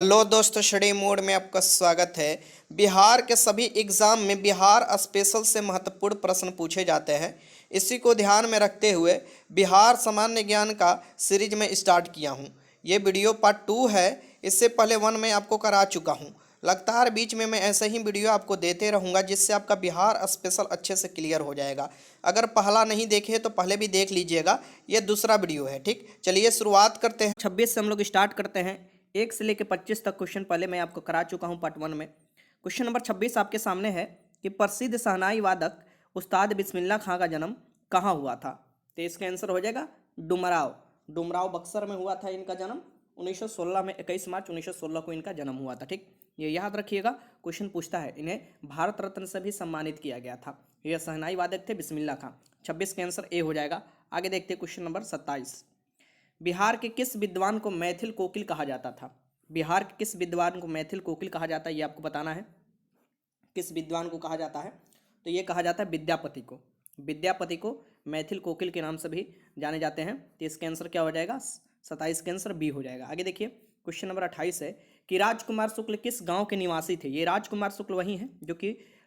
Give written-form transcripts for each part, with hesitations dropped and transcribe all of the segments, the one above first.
Hello दोस्तों, study mode में आपका स्वागत है। बिहार के सभी एग्जाम में बिहार स्पेशल से महत्वपूर्ण प्रश्न पूछे जाते हैं। इसी को ध्यान में रखते हुए बिहार सामान्य ज्ञान का सीरीज में स्टार्ट किया हूं। ये वीडियो पार्ट 2 है। इससे पहले 1 में आपको करा चुका हूं। लगातार बीच में मैं ऐसे ही वीडियो आपको देते रहूंगा, जिससे आपका बिहार स्पेशल अच्छे से क्लियर हो जाएगा। अगर पहला नहीं देखे तो पहले भी देख लीजिएगा। ये दूसरा वीडियो है। ठीक, चलिए शुरुआत करते हैं। 26 से हम लोग स्टार्ट करते हैं। 1 से लेकर 25 तक क्वेश्चन पहले मैं आपको करा चुका हूं पार्ट 1 में। क्वेश्चन नंबर 26 आपके सामने है कि प्रसिद्ध शहनाई वादक उस्ताद बिस्मिल्लाह खां का जन्म कहाँ हुआ था। तो इसका आंसर हो जाएगा डुमराव। डुमराव बक्सर में हुआ था इनका जन्म 1916 में। 21 मार्च 1916 को इनका जन्म हुआ था। ठीक, ये याद रखिएगा। क्वेश्चन पूछता है, इन्हें भारत रत्न से भी सम्मानित किया गया था। यह शहनाई वादक थे बिस्मिल्लाह खां। 26 का आंसर ए हो जाएगा। आगे देखते हैं क्वेश्चन नंबर 27। बिहार के किस विद्वान को मैथिल कोकिल कहा जाता था। बिहार के किस विद्वान को मैथिल कोकिल कहा जाता है, ये आपको बताना है। किस विद्वान को कहा जाता है, तो ये कहा जाता है विद्यापति को। विद्यापति को मैथिल कोकिल के नाम से भी जाने जाते हैं। तो इसका आंसर क्या हो जाएगा, 27 का आंसर बी हो जाएगा। आगे देखिए क्वेश्चन नंबर 28 है कि राजकुमार शुक्ल किस गांव के निवासी थे। ये राजकुमार शुक्ल वही हैं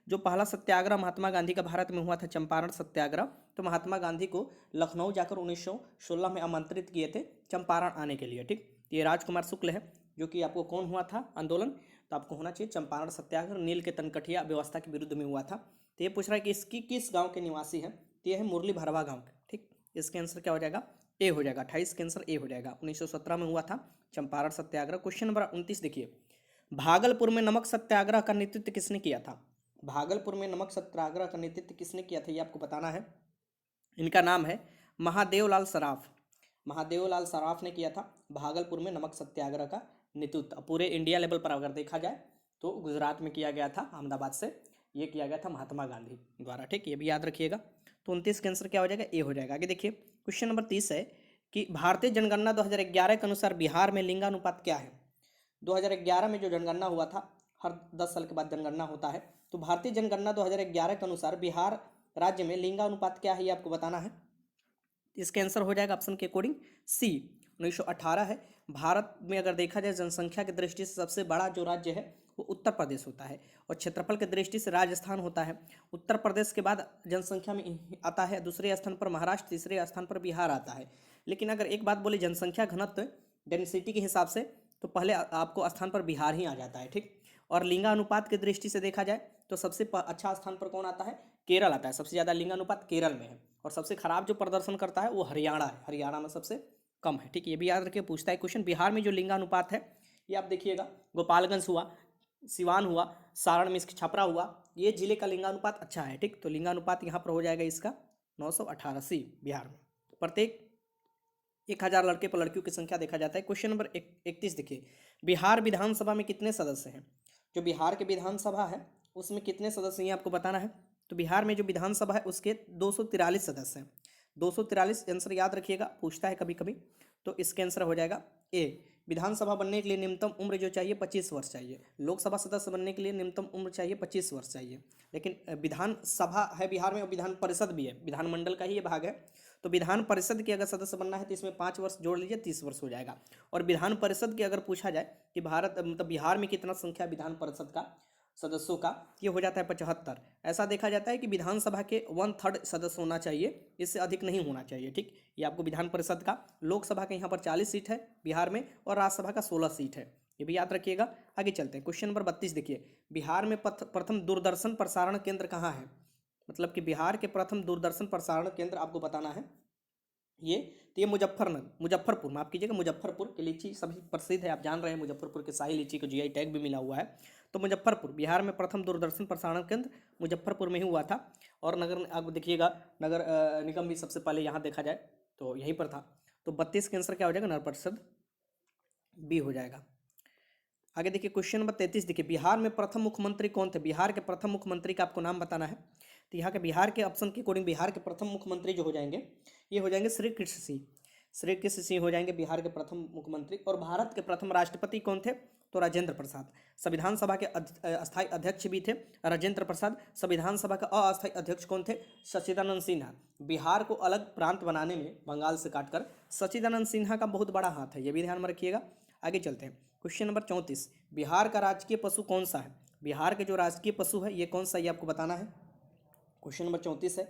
जो पहला सत्याग्रह महात्मा गांधी का भारत में हुआ था, चंपारण सत्याग्रह। तो महात्मा गांधी को लखनऊ जाकर 1916 में आमंत्रित किए थे चंपारण आने के लिए। ठीक, ये राजकुमार शुक्ल है, जो कि आपको कौन हुआ था आंदोलन, तो आपको होना चाहिए चंपारण सत्याग्रह, नील के तनकठिया व्यवस्था के विरुद्ध में हुआ था। तो ये पूछ रहा है कि इसकी किस गांव के निवासी है, तो ये है मुरली भरवा गांव के। ठीक, इसका आंसर क्या हो जाएगा, ए हो जाएगा। 28 का आंसर ए हो जाएगा। 1917 में हुआ था चंपारण सत्याग्रह। क्वेश्चन नंबर 29 देखिए, भागलपुर में नमक सत्याग्रह का नेतृत्व किसने किया था। भागलपुर में नमक सत्याग्रह का नेतृत्व किसने किया था, ये आपको बताना है। इनका नाम है महादेवलाल सराफ। महादेवलाल सराफ ने किया था भागलपुर में नमक सत्याग्रह का नेतृत्व। पूरे इंडिया लेवल पर अगर देखा जाए तो गुजरात में किया गया था, अहमदाबाद से ये किया गया था महात्मा गांधी द्वारा। ठीक, ये भी याद रखिएगा। तो 29 का आंसर क्या हो जाएगा, ए हो जाएगा। आगे देखिए क्वेश्चन नंबर 30 है कि भारतीय जनगणना 2011 के अनुसार बिहार में लिंगानुपात क्या है। 2011 में जो जनगणना हुआ था, हर 10 साल के बाद जनगणना होता है, तो भारतीय जनगणना 2011 के अनुसार बिहार राज्य में लिंगानुपात क्या है, ये आपको बताना है। इसका आंसर हो जाएगा ऑप्शन के अकॉर्डिंग सी 1918 है। भारत में अगर देखा जाए जनसंख्या की दृष्टि से सबसे बड़ा जो राज्य है वो उत्तर प्रदेश होता है, और क्षेत्रफल की दृष्टि से राजस्थान होता है। उत्तर प्रदेश के बाद जनसंख्या में आता है दूसरे स्थान पर महाराष्ट्र, तीसरे स्थान पर बिहार आता है। लेकिन अगर एक बात बोले जनसंख्या घनत्व डेंसिटी के हिसाब से, तो पहले आपको स्थान पर बिहार ही आ जाता है। ठीक, और लिंगानुपात की दृष्टि से देखा जाए तो सबसे अच्छा स्थान पर कौन आता है, केरल आता है। सबसे ज़्यादा लिंगानुपात केरल में है, और सबसे खराब जो प्रदर्शन करता है वो हरियाणा है। हरियाणा में सबसे कम है। ठीक, ये भी याद रखिए, पूछता है क्वेश्चन। बिहार में जो लिंगानुपात है ये आप देखिएगा, गोपालगंज हुआ, सिवान हुआ, सारण में इसकी छपरा हुआ, ये जिले का लिंगानुपात अच्छा है। ठीक, तो लिंगानुपात यहाँ पर हो जाएगा इसका 918 सी बिहार में। प्रत्येक 1000 लड़के पर लड़कियों की संख्या देखा जाता है। क्वेश्चन नंबर 31 देखिए, बिहार विधानसभा में कितने सदस्य हैं। जो बिहार के विधानसभा है उसमें कितने सदस्य हैं, ये आपको बताना है। तो बिहार में जो विधानसभा है उसके 243 सदस्य हैं। 243 आंसर याद रखिएगा, पूछता है कभी कभी। तो इसका आंसर हो जाएगा ए। विधानसभा बनने के लिए न्यूनतम उम्र जो चाहिए 25 वर्ष चाहिए। लोकसभा सदस्य बनने के लिए न्यूनतम उम्र चाहिए 25 वर्ष चाहिए। लेकिन विधानसभा है बिहार में, और विधान परिषद भी है, विधानमंडल का ही ये भाग है। तो विधान परिषद के अगर सदस्य बनना है तो इसमें 5 वर्ष जोड़ लीजिए, 30 वर्ष हो जाएगा। और विधान परिषद की अगर पूछा जाए कि भारत मतलब बिहार में कितना संख्या विधान परिषद का सदस्यों का, ये हो जाता है 75। ऐसा देखा जाता है कि विधानसभा के 1/3 सदस्य होना चाहिए, इससे अधिक नहीं होना चाहिए। ठीक, ये आपको विधान परिषद का। लोकसभा के यहाँ पर 40 सीट है बिहार में, और राज्यसभा का 16 सीट है, ये भी याद रखिएगा। आगे चलते हैं क्वेश्चन नंबर 32 देखिए, बिहार में प्रथम दूरदर्शन प्रसारण केंद्र कहाँ है। मतलब कि बिहार के प्रथम दूरदर्शन प्रसारण केंद्र आपको बताना है। तो ये मुजफ्फरपुर, माफ कीजिएगा, मुजफ्फरपुर की लीची सभी प्रसिद्ध है, आप जान रहे हैं। मुजफ्फरपुर के शाही लीची को जीआई टैग भी मिला हुआ है। तो मुजफ्फरपुर, बिहार में प्रथम दूरदर्शन प्रसारण केंद्र मुजफ्फरपुर में ही हुआ था। और नगर आप देखिएगा, नगर निगम भी सबसे पहले यहाँ देखा जाए तो यहीं पर था। तो 32 का आंसर क्या हो जाएगा, नगर परिषद बी हो जाएगा। आगे देखिए क्वेश्चन नंबर 33 देखिए, बिहार में प्रथम मुख्यमंत्री कौन थे। बिहार के प्रथम मुख्यमंत्री का आपको नाम बताना है। तो यहाँ के बिहार के ऑप्शन के अकॉर्डिंग बिहार के प्रथम मुख्यमंत्री जो हो जाएंगे, ये हो जाएंगे श्री कृष्ण सिंह। श्री कृष्ण सिंह हो जाएंगे बिहार के प्रथम मुख्यमंत्री। और भारत के प्रथम राष्ट्रपति कौन थे, तो राजेंद्र प्रसाद। संविधान सभा के अस्थायी अध्यक्ष भी थे राजेंद्र प्रसाद। संविधान सभा के अस्थायी अध्यक्ष कौन थे, सच्चिदानंद सिन्हा। बिहार को अलग प्रांत बनाने में बंगाल से काटकर सच्चिदानंद सिन्हा का बहुत बड़ा हाथ है, ये भी ध्यान में रखिएगा। आगे चलते हैं क्वेश्चन नंबर 34, बिहार का राजकीय पशु कौन सा है? बिहार के जो राजकीय पशु है ये कौन सा, ये आपको बताना है। क्वेश्चन नंबर 34 है,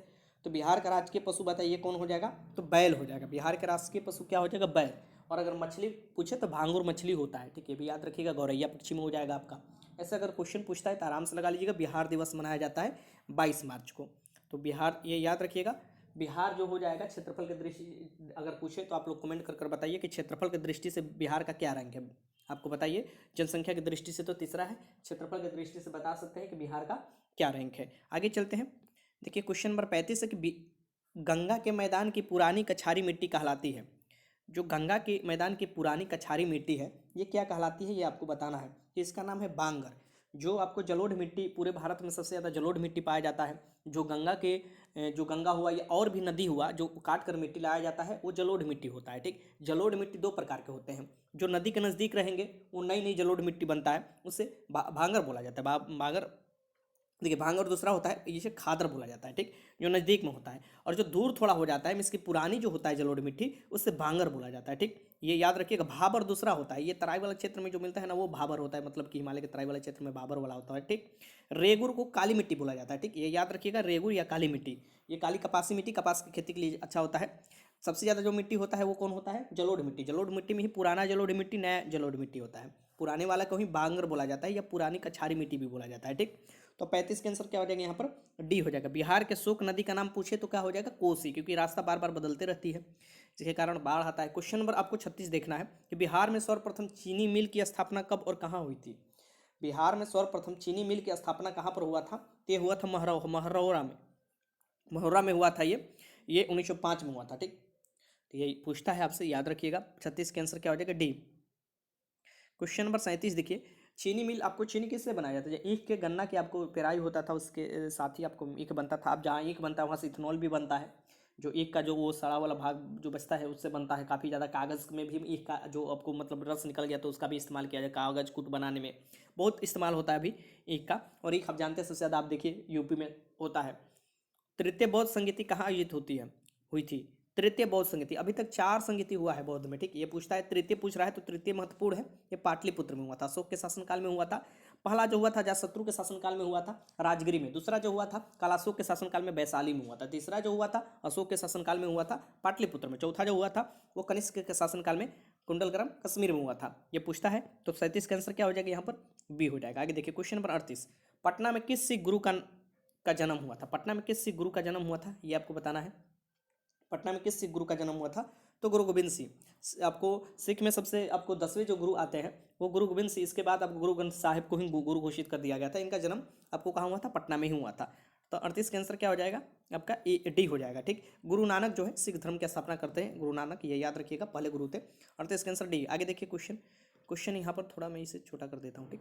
तो बिहार का राजकीय पशु बताइए कौन हो जाएगा, तो बैल हो जाएगा। बिहार का राजकीय पशु क्या हो जाएगा, बैल। और अगर मछली पूछे तो भांगुर मछली होता है, ठीक है, भी याद रखिएगा। गौरैया पक्षी में हो जाएगा आपका। ऐसा अगर क्वेश्चन पूछता है तो आराम से लगा लीजिएगा। बिहार दिवस मनाया जाता है 22 मार्च को, तो बिहार ये याद रखिएगा। बिहार जो हो जाएगा क्षेत्रफल की दृष्टि अगर पूछे तो आप लोग कमेंट कर बताइए कि क्षेत्रफल की दृष्टि से बिहार का क्या रैंक है, आपको बताइए। जनसंख्या की दृष्टि से तो तीसरा है, क्षेत्रफल की दृष्टि से बता सकते हैं कि बिहार का क्या रैंक है। आगे चलते हैं। देखिए क्वेश्चन नंबर 35 है कि गंगा के मैदान की पुरानी कछारी मिट्टी कहलाती है। जो गंगा के मैदान की पुरानी कछारी मिट्टी है ये क्या कहलाती है, ये आपको बताना है। कि इसका नाम है बांगर। जो आपको जलोढ़ मिट्टी, पूरे भारत में सबसे ज़्यादा जलोढ़ मिट्टी पाया जाता है। जो गंगा के जो गंगा हुआ या और भी नदी हुआ जो काट कर मिट्टी लाया जाता है वो जलोढ़ मिट्टी होता है, ठीक। जलोढ़ मिट्टी दो प्रकार के होते हैं। जो नदी के नज़दीक रहेंगे वो नई नई जलोढ़ मिट्टी बनता है, उसे भांगर बोला जाता है। भांगर देखिए, भांगर दूसरा होता है, इसे खादर बोला जाता है, ठीक, जो नज़दीक में होता है। और जो दूर थोड़ा हो जाता है इसकी पुरानी जो होता है जलोढ़ मिट्टी उससे भांगर बोला जाता है, ठीक। ये याद रखिएगा। भाबर दूसरा होता है, ये तराई वाला क्षेत्र में जो मिलता है ना वो भाबर होता है, मतलब कि हिमालय के तराई वाले क्षेत्र में भाबर वाला होता है, ठीक। रेगुर को काली मिट्टी बोला जाता है, ठीक, ये याद रखिएगा। रेगुर या काली मिट्टी, ये काली कपासी मिट्टी कपास की खेती के लिए अच्छा होता है। सबसे ज़्यादा जो मिट्टी होता है वो कौन होता है, जलोढ़ मिट्टी। जलोढ़ मिट्टी में ही पुराना जलोढ़ मिट्टी, नया जलोढ़ मिट्टी होता है। पुराने वाला को ही बांगर बोला जाता है या पुरानी कछारी मिट्टी भी बोला जाता है, ठीक। तो 35 के आंसर क्या हो जाएगा यहाँ पर, डी हो जाएगा। बिहार के शोक नदी का नाम पूछे तो क्या हो जाएगा, कोसी, क्योंकि रास्ता बार बार बदलते रहती है जिसके कारण बाढ़ आता है। क्वेश्चन नंबर आपको 36 देखना है कि बिहार में सर्वप्रथम चीनी मिल की स्थापना कब और कहाँ हुई थी। बिहार में सर्वप्रथम चीनी मिल की स्थापना कहाँ पर हुआ था, ये हुआ था महरौरा में। महोरा में हुआ था ये 1905 में हुआ था, ठीक। तो ये पूछता है आपसे, याद रखिएगा। 36 के आंसर क्या हो जाएगा, डी। क्वेश्चन नंबर 37 देखिए, चीनी मिल, आपको चीनी किससे बनाया जाता है, ईख के गन्ना के आपको पेराई होता था, उसके साथ ही आपको ईख बनता था। अब जहाँ ईख बनता है वहाँ से इथेनॉल भी बनता है। जो ईख का जो वो सड़ा वाला भाग जो बचता है उससे बनता है। काफ़ी ज़्यादा कागज़ में भी ईख का जो आपको मतलब रस निकल गया तो उसका भी इस्तेमाल किया जाए, कागज़ कूट बनाने में बहुत इस्तेमाल होता है अभी ईख का। और ईख आप जानते हैं सबसे ज़्यादा आप देखिए यूपी में होता है। तृतीय बौद्ध संगीति कहाँ आयोजित होती है, हुई थी। तृतीय बौद्ध संगीति, अभी तक 4 संगीति हुआ है बौद्ध में, ठीक। ये पूछता है, तृतीय पूछ रहा है तो तृतीय महत्वपूर्ण है। ये पाटलिपुत्र में हुआ था, अशोक के शासनकाल में हुआ था। पहला जो हुआ था अजातशत्रु के शासनकाल में हुआ था राजगिरी में। दूसरा जो हुआ था कालाशोक के शासनकाल में वैशाली में हुआ था। तीसरा जो हुआ था अशोक के शासनकाल में हुआ था पाटलिपुत्र में। चौथा जो हुआ था वो कनिष्क के शासनकाल में कुंडलग्राम कश्मीर में हुआ था। ये पूछता है तो 37 का आंसर क्या हो जाएगा यहाँ पर, बी हो जाएगा। आगे देखिए क्वेश्चन नंबर 38, पटना में किस सिख गुरु का जन्म हुआ था। पटना में किस सिख गुरु का जन्म हुआ था, ये आपको बताना है। पटना में किस सिख गुरु का जन्म हुआ था, तो गुरु गोविंद सिंह। आपको सिख में सबसे आपको 10वें जो गुरु आते हैं वो गुरु गोविंद सिंह। इसके बाद आपको गुरु ग्रंथ साहिब को ही गुरु घोषित कर दिया गया था। इनका जन्म आपको कहाँ हुआ था, पटना में ही हुआ था। तो 38 का आंसर क्या हो जाएगा आपका, ए डी हो जाएगा, ठीक। गुरु नानक जो है सिख धर्म की स्थापना करते हैं, गुरु नानक, ये याद रखिएगा, पहले गुरु थे। 38 का आंसर डी। आगे देखिए क्वेश्चन यहाँ पर थोड़ा मैं इसे छोटा कर देता हूँ, ठीक।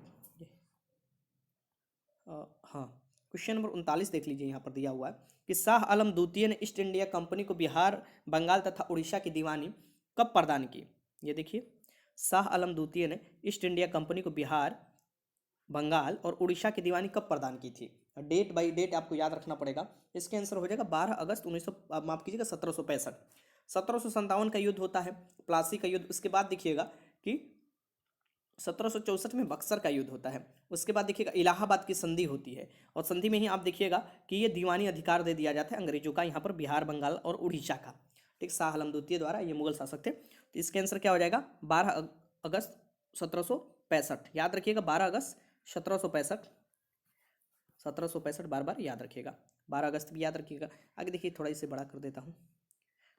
हाँ, क्वेश्चन नंबर 39 देख लीजिए, यहाँ पर दिया हुआ है कि शाह आलम द्वितीय ने ईस्ट इंडिया कंपनी को बिहार, बंगाल तथा उड़ीसा की दीवानी कब प्रदान की। ये देखिए, शाह आलम द्वितीय ने ईस्ट इंडिया कंपनी को बिहार, बंगाल और उड़ीसा की दीवानी कब प्रदान की थी। डेट बाई डेट आपको याद रखना पड़ेगा। इसके आंसर हो जाएगा 12 अगस्त 1900, माफ कीजिएगा 1765। 1757 का युद्ध होता है, प्लासी का युद्ध। उसके बाद देखिएगा कि 1764 में बक्सर का युद्ध होता है। उसके बाद देखिएगा इलाहाबाद की संधि होती है, और संधि में ही आप देखिएगा कि ये दीवानी अधिकार दे दिया जाता है अंग्रेजों का यहाँ पर बिहार, बंगाल और उड़ीसा का, ठीक। शाह आलम द्वितीय द्वारा, ये मुगल शासक थे। तो इसके आंसर क्या हो जाएगा, 12 अगस्त 1765। याद रखिएगा 12 अगस्त 1765, 1765 बार बार याद रखिएगा, 12 अगस्त भी याद रखिएगा। आगे देखिए, थोड़ा इसे बड़ा कर देता हूँ।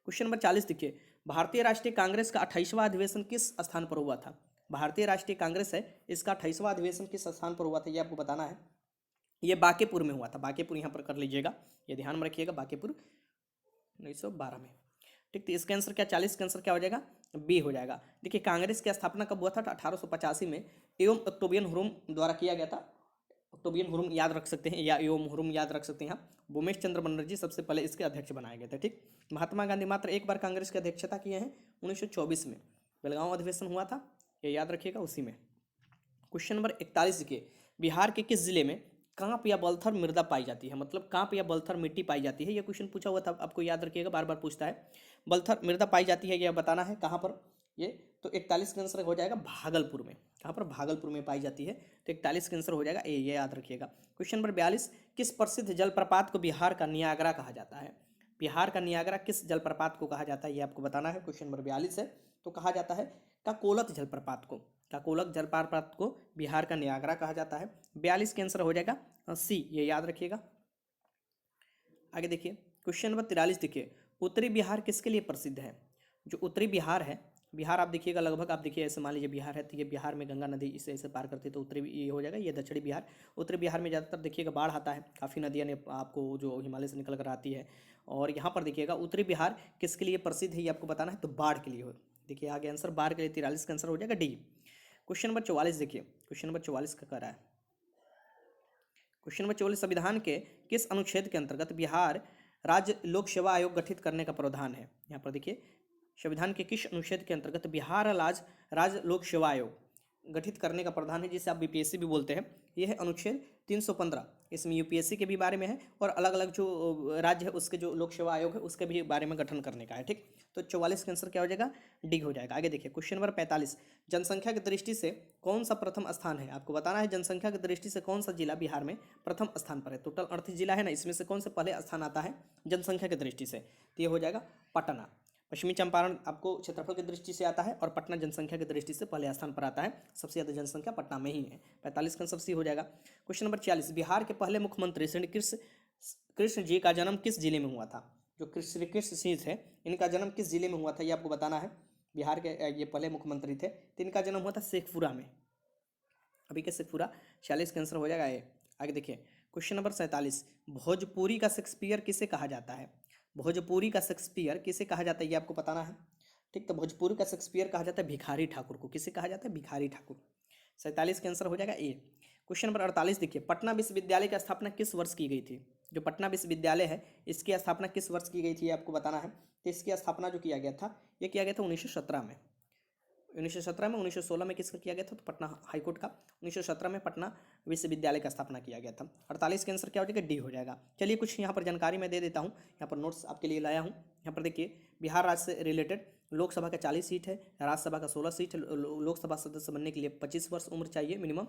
क्वेश्चन नंबर 40 देखिए, भारतीय राष्ट्रीय कांग्रेस का 28वां अधिवेशन किस स्थान पर हुआ था। भारतीय राष्ट्रीय कांग्रेस है, इसका 28वां अधिवेशन किस स्थान पर हुआ था, ये आपको बताना है। ये बांकेपुर में हुआ था, बांकेपुर यहाँ पर कर लीजिएगा, ये ध्यान में रखिएगा, बांकेपुर 1912 में, ठीक। तो इसका आंसर क्या, 40 का आंसर क्या हो जाएगा, बी हो जाएगा। देखिए, कांग्रेस की स्थापना कब हुआ था, 1885 में एवं ऑक्टोबियन हुरुम द्वारा किया गया था। ऑक्टोबियन हुरुम याद रख सकते हैं, या एवं हुरुम याद रख सकते हैं आप। भूमेश चंद्र बनर्जी सबसे पहले इसके अध्यक्ष बनाए गए थे, ठीक। महात्मा गांधी मात्र एक बार कांग्रेस की अध्यक्षता किए हैं, 1924 में बेलगांव अधिवेशन हुआ था, ये याद रखिएगा, उसी में। क्वेश्चन नंबर 41 के, बिहार के किस जिले में कांप या बलथर मृदा पाई जाती है, मतलब कांप या बलथर मिट्टी पाई जाती है। ये क्वेश्चन पूछा हुआ था, आपको याद रखिएगा, बार बार पूछता है। बलथर मृदा पाई जाती है, यह बताना है कहाँ पर, ये तो 41 का आंसर हो जाएगा भागलपुर में। कहाँ पर? भागलपुर में पाई जाती है। तो 41 का आंसर हो जाएगा ए, ये याद रखिएगा। क्वेश्चन नंबर 42, किस प्रसिद्ध जलप्रपात को बिहार का नियाग्रा कहा जाता है? बिहार का नियाग्रा किस जलप्रपात को कहा जाता है, ये आपको बताना है। क्वेश्चन नंबर 42 है। तो कहा जाता है काकोलत जलप्रपात को। काकोलत जलप्रपात को बिहार का नियाग्रा कहा जाता है। 42 का आंसर हो जाएगा सी, ये याद रखिएगा। आगे देखिए क्वेश्चन नंबर 43 देखिए, उत्तरी बिहार किसके लिए प्रसिद्ध है? जो उत्तरी बिहार है, बिहार आप देखिएगा लगभग, आप देखिए ऐसे मान लीजिए बिहार है तो ये बिहार में गंगा नदी इसे ऐसे पार करती है तो उत्तरी ये हो जाएगा। ये दक्षिणी बिहार, उत्तरी बिहार में ज़्यादातर देखिएगा बाढ़ आता है, काफ़ी नदियाँ ने आपको जो हिमालय से निकल कर आती है। और यहाँ पर देखिएगा उत्तरी बिहार किसके लिए प्रसिद्ध है ये आपको बताना है, तो बाढ़ के लिए हो। देखिए आगे आंसर बाढ़ के लिए 43 का आंसर हो जाएगा डी। क्वेश्चन नंबर 44 देखिए, क्वेश्चन नंबर 44 का कर रहा है। क्वेश्चन नंबर 44, संविधान के किस अनुच्छेद के अंतर्गत बिहार राज्य लोक सेवा आयोग गठित करने का प्रावधान है? यहाँ पर देखिए संविधान के किस अनुच्छेद के अंतर्गत बिहार राज्य लोक सेवा आयोग गठित करने का प्रावधान है, जिसे आप बीपीएससी भी बोलते हैं। यह है अनुच्छेद 315। इसमें यूपीएससी के भी बारे में है और अलग अलग जो राज्य है उसके जो लोक सेवा आयोग है उसके भी बारे में गठन करने का है। ठीक, तो 44 का आंसर क्या हो जाएगा? डी हो जाएगा। आगे देखिए क्वेश्चन नंबर 45, जनसंख्या की दृष्टि से कौन सा प्रथम स्थान है? आपको बताना है जनसंख्या की दृष्टि से कौन सा जिला बिहार में प्रथम स्थान पर है। टोटल 38 जिला है ना, इसमें से कौन सा पहले स्थान आता है जनसंख्या की दृष्टि से? तो ये हो जाएगा पटना। पश्चिमी चंपारण आपको क्षेत्रफल की दृष्टि से आता है और पटना जनसंख्या की दृष्टि से पहले स्थान पर आता है। सबसे ज़्यादा जनसंख्या पटना में ही है। 45 का आंसर सी हो जाएगा। क्वेश्चन नंबर 46, बिहार के पहले मुख्यमंत्री श्री कृष्ण जी का जन्म किस जिले में हुआ था? जो श्री कृष्ण सिंह थे इनका जन्म किस जिले में हुआ था ये आपको बताना है। बिहार के ये पहले मुख्यमंत्री थे तो इनका जन्म हुआ था शेखपुरा में, अभी के शेखपुरा। 46 का आंसर हो जाएगा ए। आगे देखिए क्वेश्चन नंबर 47, भोजपुरी का शेक्सपियर किसे कहा जाता है? भोजपुरी का शेक्सपियर किसे कहा जाता है ये आपको बताना है। ठीक, तो भोजपुरी का शेक्सपियर कहा जाता है भिखारी ठाकुर को। किसे कहा जाता है? भिखारी ठाकुर। 47 का आंसर हो जाएगा ए। क्वेश्चन नंबर 48 देखिए, पटना विश्वविद्यालय की स्थापना किस वर्ष की गई थी? जो पटना विश्वविद्यालय है इसकी स्थापना किस वर्ष की गई थी ये आपको बताना है। तो इसकी स्थापना जो किया गया था ये किया गया था 1917 में। 1917 में, 1916 में किसका किया गया था? तो पटना हाईकोर्ट का। 1917 में पटना विश्वविद्यालय का स्थापना किया गया था। 48 का आंसर क्या हो जाएगा? डी हो जाएगा। चलिए कुछ यहाँ पर जानकारी मैं दे देता हूँ, यहाँ पर नोट्स आपके लिए लाया हूँ। यहाँ पर देखिए बिहार राज्य से रिलेटेड लोकसभा का 40 सीट है, राज्यसभा का 16 सीट है। लोकसभा सदस्य बनने के लिए 25 वर्ष उम्र चाहिए मिनिमम,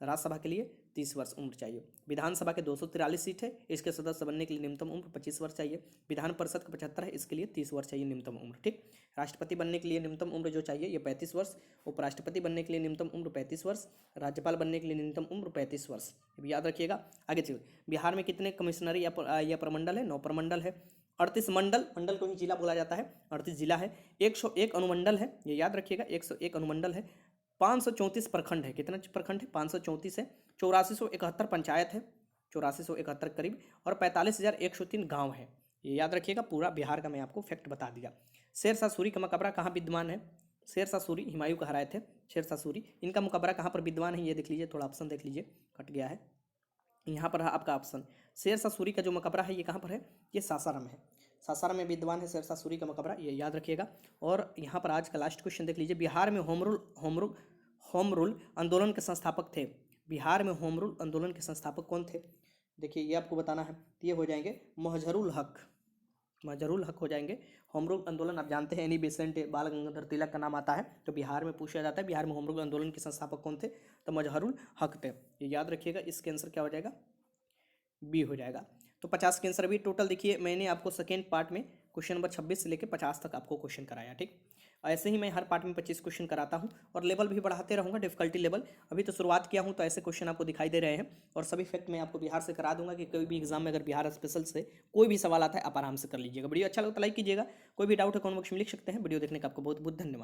राज्यसभा के लिए 30 वर्ष उम्र चाहिए। विधानसभा के 243 सीट है, इसके सदस्य बनने के लिए न्यूनतम उम्र 25 वर्ष चाहिए। विधान परिषद का 75 है, इसके लिए 30 वर्ष चाहिए न्यूनतम उम्र। ठीक, राष्ट्रपति बनने के लिए न्यूनतम उम्र जो चाहिए ये 35 वर्ष, उपराष्ट्रपति बनने के लिए न्यूनतम उम्र 35 वर्ष, राज्यपाल बनने के लिए न्यूनतम उम्र 35 वर्ष। ये याद रखिएगा। आगे चलिए, बिहार में कितने कमिश्नरी या प्रमंडल है? 9 प्रमंडल है। 38 मंडल को ही जिला बोला जाता है। 38 जिला है, 101 अनुमंडल है, ये याद रखिएगा। 101 अनुमंडल है, 534 प्रखंड है। कितना प्रखंड है? 534 है। 8471 पंचायत है, 8471 करीब, और 45,103 गांव है। ये याद रखिएगा। पूरा बिहार का मैं आपको फैक्ट बता दिया। शेरशाह सूरी का मकबरा कहाँ विद्यमान है? शेरशाह सूरी हुमायूं को हराए थे, शेरशाह सूरी। इनका मकबरा कहाँ पर विद्यमान है ये देख लीजिए, थोड़ा ऑप्शन देख लीजिए, कट गया है। यहाँ पर है आपका ऑप्शन। शेरशाह सूरी का जो मकबरा है ये कहाँ पर है? ये सासाराम है। सासाराम में विद्यमान है शेरशाह सूरी का मकबरा, ये याद रखिएगा। और यहाँ पर आज का लास्ट क्वेश्चन देख लीजिए, बिहार में होम रूल आंदोलन के संस्थापक थे। बिहार में होम रूल आंदोलन के संस्थापक कौन थे? देखिए ये आपको बताना है। तो ये हो जाएंगे महजरूल हक हो जाएंगे। होम रूल आंदोलन आप जानते हैं एनी बेसेंट बाल गंगाधर तिलक का नाम आता है, तो बिहार में पूछा जाता है बिहार में होम रूल आंदोलन के संस्थापक कौन थे? तो मजहरुल हक थे। ये याद रखिएगा। इसके आंसर क्या हो जाएगा? बी हो जाएगा। तो 50 के आंसर भी टोटल देखिए मैंने आपको सेकेंड पार्ट में क्वेश्चन नंबर 26 से लेकर 50 तक आपको क्वेश्चन कराया। ठीक, ऐसे ही मैं हर पार्ट में 25 क्वेश्चन कराता हूं और लेवल भी बढ़ाते रहूंगा, डिफिकल्टी लेवल। अभी तो शुरुआत किया हूं तो ऐसे क्वेश्चन आपको दिखाई दे रहे हैं और सभी फैक्ट मैं आपको बिहार से करा दूंगा कि कोई भी एग्जाम में अगर बिहार स्पेशल से कोई भी सवाल आता है आप आराम से कर लीजिएगा। वीडियो अच्छा लगता है लाइक कीजिएगा। कोई भी डाउट है कमेंट बॉक्स में लिख सकते हैं। वीडियो देखने का आपको बहुत बहुत धन्यवाद।